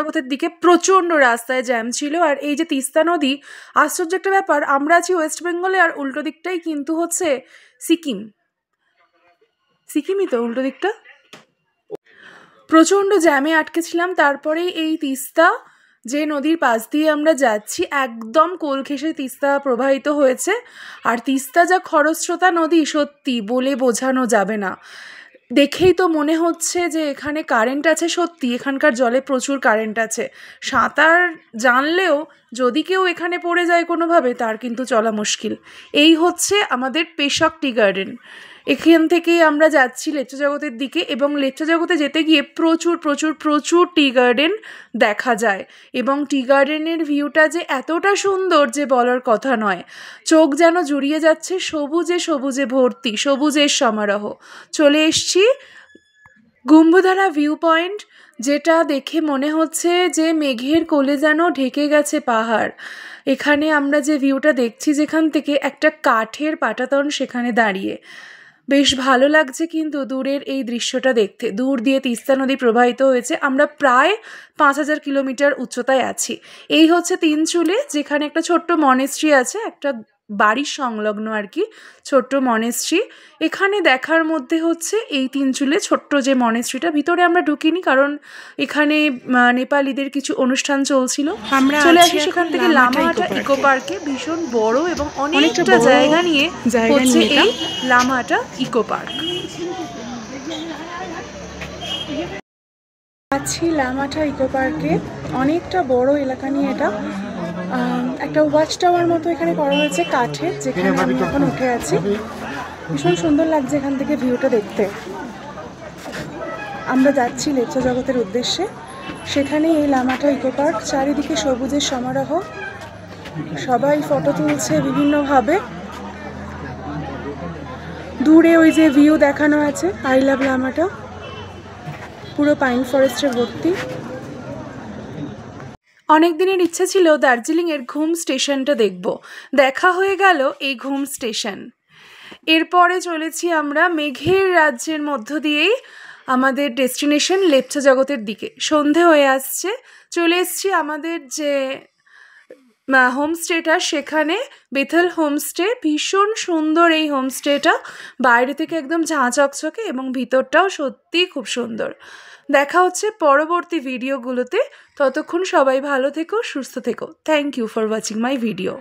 জগতের দিকে প্রচণ্ড রাস্তায় জ্যাম ছিল। আর এই যে তিস্তা নদী, আশ্চর্য একটা ব্যাপার, আমরা আছি ওয়েস্ট বেঙ্গলে আর উল্টো দিকটাই কিন্তু হচ্ছে সিকিমই তো উল্টো দিকটা। প্রচণ্ড জ্যামে আটকেছিলাম। তারপরেই এই তিস্তা যে নদীর পাশ দিয়ে আমরা যাচ্ছি, একদম কোল ঘেঁষে তিস্তা প্রবাহিত হয়েছে। আর তিস্তা যা খরস্রোতা নদী, সত্যি বলে বোঝানো যাবে না। দেখেই তো মনে হচ্ছে যে এখানে কারেন্ট আছে। সত্যি এখানকার জলে প্রচুর কারেন্ট আছে। সাঁতার জানলেও যদি কেউ এখানে পড়ে যায় কোনোভাবে, তার কিন্তু চলা মুশকিল। এই হচ্ছে আমাদের পেশক টি গার্ডেন। এখান থেকেই আমরা যাচ্ছি লেপচা জগতের দিকে, এবং লেপচা জগতে যেতে গিয়ে প্রচুর প্রচুর প্রচুর টি গার্ডেন দেখা যায়। এবং টি গার্ডেনের ভিউটা যে এতটা সুন্দর যে বলার কথা নয়। চোখ যেন জুড়িয়ে যাচ্ছে, সবুজে সবুজে ভর্তি, সবুজের সমারোহ। চলে এসছি গুম্বধারা ভিউ পয়েন্ট, যেটা দেখে মনে হচ্ছে যে মেঘের কোলে যেন ঢেকে গেছে পাহাড়। এখানে আমরা যে ভিউটা দেখছি, যেখান থেকে একটা কাঠের পাটাতন সেখানে দাঁড়িয়ে, বেশ ভালো লাগছে কিন্তু দূরের এই দৃশ্যটা দেখতে। দূর দিয়ে তিস্তা নদী প্রবাহিত হয়েছে। আমরা প্রায় 5000 কিলোমিটার উচ্চতায় আছি। এই হচ্ছে তিনচুলে, যেখানে একটা ছোট্ট মনেস্ট্রি আছে, একটা বাড়ির সংলগ্ন আর কি ছোট্ট মনেস্ট্রি। এখানে দেখার মধ্যে হচ্ছে এই তিনচুলে ছোট্ট যে মনেস্ট্রিটা, ভিতরে আমরা ঢুকিনি কারণ এখানে নেপালিদের কিছু অনুষ্ঠান চলছিল। আমরা চলে আসি সেখান থেকে লামাহাটা ইকো পার্কে। ভীষণ বড় এবং অনেকটা জায়গা নিয়ে হচ্ছে এই লামাহাটা ইকো পার্ক। আছি লামাহাটা ইকো পার্কে। অনেকটা বড় এলাকা নিয়ে এটা। একটা ওয়াচ টাওয়ার মতো এখানে করা হয়েছে কাঠের, যেখানে আমি এখন উঠে আছি। ভীষণ সুন্দর লাগছে এখান থেকে ভিউটা দেখতে। আমরা যাচ্ছি লেপচা জগতের উদ্দেশ্যে। সেখানে এই লামাহাটা ইকো পার্ক, চারিদিকে সবুজের সমারোহ, সবাই ফটো তুলছে বিভিন্নভাবে। দূরে ওই যে ভিউ দেখানো আছে, আই লাভ লামাহাটা, পুরো পাইন ফরেস্টের ভর্তি। অনেক দিনের ইচ্ছা ছিল দার্জিলিংয়ের ঘুম স্টেশনটা দেখব। দেখা হয়ে গেল এই ঘুম স্টেশন। এরপরে চলেছি আমরা মেঘের রাজ্যের মধ্য দিয়েই আমাদের ডেস্টিনেশন লেপচা জগতের দিকে। সন্ধে হয়ে আসছে। চলে এসছি আমাদের যে হোমস্টেটা, সেখানে বেথেল হোমস্টে। ভীষণ সুন্দর এই হোমস্টেটা, বাইরে থেকে একদম ঝাঁ চকচকে এবং ভিতরটাও সত্যিই খুব সুন্দর। দেখা হচ্ছে পরবর্তী ভিডিওগুলোতে। ততক্ষণ সবাই ভালো থেকো, সুস্থ থেকো। Thank you for watching my video.